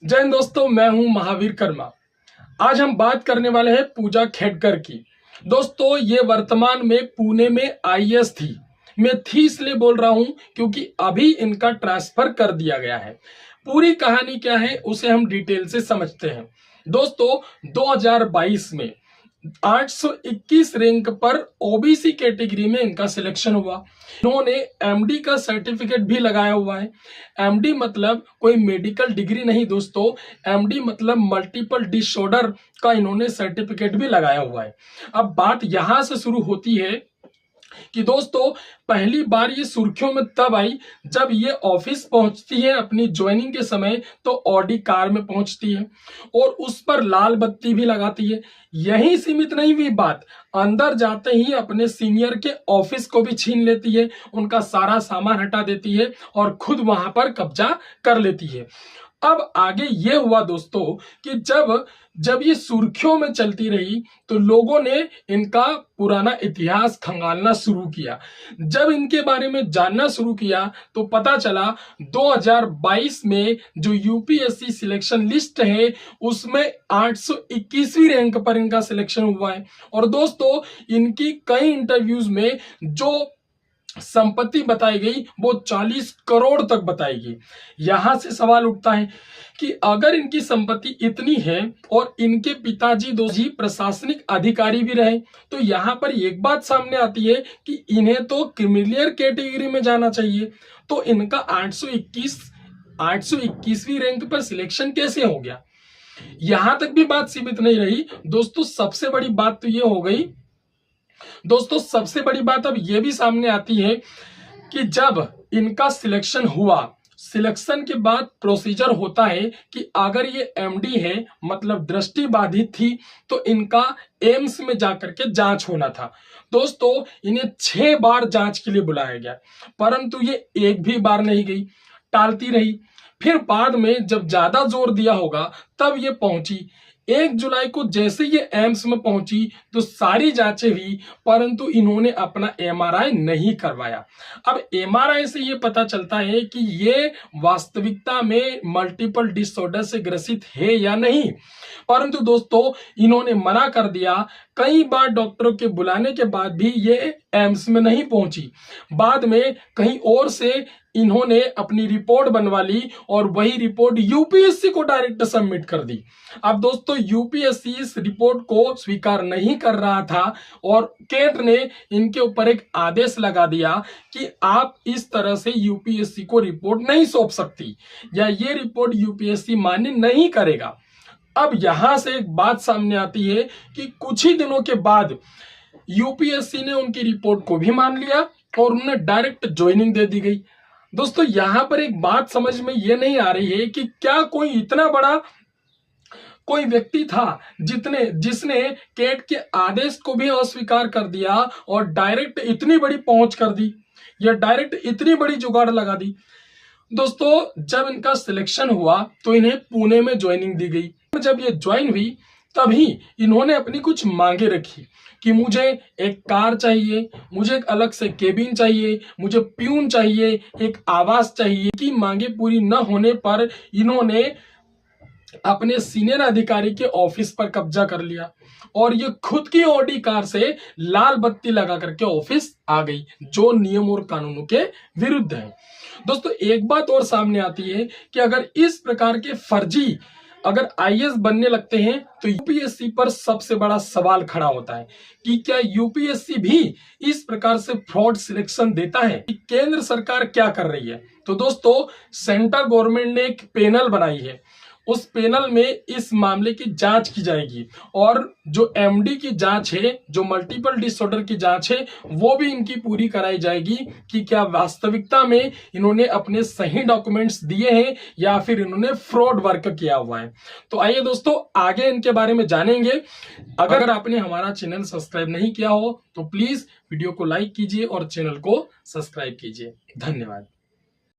जय हिंद दोस्तों, मैं हूं महावीर कर्मा। आज हम बात करने वाले हैं पूजा खेडकर की। दोस्तों, ये वर्तमान में पुणे में आईएएस थी। मैं थी इसलिए बोल रहा हूं क्योंकि अभी इनका ट्रांसफर कर दिया गया है। पूरी कहानी क्या है उसे हम डिटेल से समझते हैं। दोस्तों, 2022 में 821 रैंक पर ओबीसी कैटेगरी में इनका सिलेक्शन हुआ। इन्होंने एमडी का सर्टिफिकेट भी लगाया हुआ है। एमडी मतलब कोई मेडिकल डिग्री नहीं दोस्तों, एमडी मतलब मल्टीपल डिसऑर्डर का इन्होंने सर्टिफिकेट भी लगाया हुआ है। अब बात यहां से शुरू होती है कि दोस्तों, पहली बार ये सुर्खियों में तब आई जब ये ऑफिस पहुंचती है अपनी ज्वाइनिंग के समय, तो ऑडी कार में पहुंचती है और उस पर लाल बत्ती भी लगाती है। यही सीमित नहीं हुई बात, अंदर जाते ही अपने सीनियर के ऑफिस को भी छीन लेती है, उनका सारा सामान हटा देती है और खुद वहां पर कब्जा कर लेती है। अब आगे ये हुआ दोस्तों कि जब ये सुर्खियों में चलती रही तो लोगों ने इनका पुराना इतिहास खंगालना शुरू किया। जब इनके बारे में जानना शुरू किया तो पता चला 2022 में जो यूपीएससी सिलेक्शन लिस्ट है उसमें 821वीं रैंक पर इनका सिलेक्शन हुआ है। और दोस्तों, इनकी कई इंटरव्यूज में जो संपत्ति बताई गई वो 40 करोड़ तक बताई गई। यहां से सवाल उठता है कि अगर इनकी संपत्ति इतनी है और इनके पिताजी दो जी प्रशासनिक अधिकारी भी रहे, तो यहां पर एक बात सामने आती है कि इन्हें तो क्रिमिनल कैटेगरी में जाना चाहिए। तो इनका 821वीं रैंक पर सिलेक्शन कैसे हो गया? यहां तक भी बात सीमित नहीं रही दोस्तों, सबसे बड़ी बात तो ये हो गई दोस्तों, सबसे बड़ी बात अब यह भी सामने आती है कि जब इनका सिलेक्शन हुआ, सिलेक्शन के बाद प्रोसीजर होता है कि अगर ये एमडी है मतलब दृष्टि बाधित थी तो इनका एम्स में जाकर के जांच होना था। दोस्तों, इन्हें 6 बार जांच के लिए बुलाया गया, परंतु ये एक भी बार नहीं गई, टालती रही। फिर बाद में जब ज्यादा जोर दिया होगा तब ये पहुंची। 1 जुलाई को जैसे ये एम्स में पहुंची तो सारी जांचें हुई, परंतु इन्होंने अपना एमआरआई नहीं करवाया। अब एमआरआई से ये पता चलता है कि ये वास्तविकता में मल्टीपल डिसऑर्डर से ग्रसित है या नहीं, परंतु दोस्तों इन्होंने मना कर दिया। कई बार डॉक्टरों के बुलाने के बाद भी ये एम्स में नहीं पहुंची। बाद में कहीं और से इन्होंने अपनी रिपोर्ट बनवा ली और वही रिपोर्ट यूपीएससी को डायरेक्ट सबमिट कर दी। अब दोस्तों, यूपीएससी इस रिपोर्ट को स्वीकार नहीं कर रहा था और केट ने इनके ऊपर एक आदेश लगा दिया कि आप इस तरह से यूपीएससी को रिपोर्ट नहीं सौंप सकती या ये रिपोर्ट यूपीएससी मान्य नहीं करेगा। अब यहां से एक बात सामने आती है कि कुछ ही दिनों के बाद यूपीएससी ने उनकी रिपोर्ट को भी मान लिया और उन्हें डायरेक्ट ज्वाइनिंग दे दी गई। दोस्तों, यहां पर एक बात समझ में यह नहीं आ रही है कि क्या कोई इतना बड़ा कोई व्यक्ति था जिसने केट के आदेश को भी अस्वीकार कर दिया और डायरेक्ट इतनी बड़ी पहुंच कर दी या डायरेक्ट इतनी बड़ी जुगाड़ लगा दी। दोस्तों, जब इनका सिलेक्शन हुआ तो इन्हें पुणे में ज्वाइनिंग दी गई। जब ये ज्वाइन हुई तभी इन्होंने अपनी कुछ मांगे रखी कि मुझे एक कार चाहिए, मुझे एक अलग से केबिन चाहिए, मुझे प्यून चाहिए, एक आवास चाहिए। की मांगे पूरी न होने पर इन्होंने अपने सीनियर अधिकारी के ऑफिस पर कब्जा कर लिया और ये खुद की ऑडी कार से लाल बत्ती लगा करके ऑफिस आ गई, जो नियम और कानूनों के विरुद्ध है। दोस्तों, एक बात और सामने आती है कि अगर इस प्रकार के फर्जी अगर आईएएस बनने लगते हैं तो यूपीएससी पर सबसे बड़ा सवाल खड़ा होता है कि क्या यूपीएससी भी इस प्रकार से फ्रॉड सिलेक्शन देता है? केंद्र सरकार क्या कर रही है? तो दोस्तों, सेंट्रल गवर्नमेंट ने एक पैनल बनाई है, उस पैनल में इस मामले की जांच की जाएगी और जो एमडी की जांच है, जो मल्टीपल डिसऑर्डर की जांच है, वो भी इनकी पूरी कराई जाएगी कि क्या वास्तविकता में इन्होंने अपने सही डॉक्यूमेंट्स दिए हैं या फिर इन्होंने फ्रॉड वर्क किया हुआ है। तो आइए दोस्तों, आगे इनके बारे में जानेंगे। अगर आपने हमारा चैनल सब्सक्राइब नहीं किया हो तो प्लीज वीडियो को लाइक कीजिए और चैनल को सब्सक्राइब कीजिए। धन्यवाद।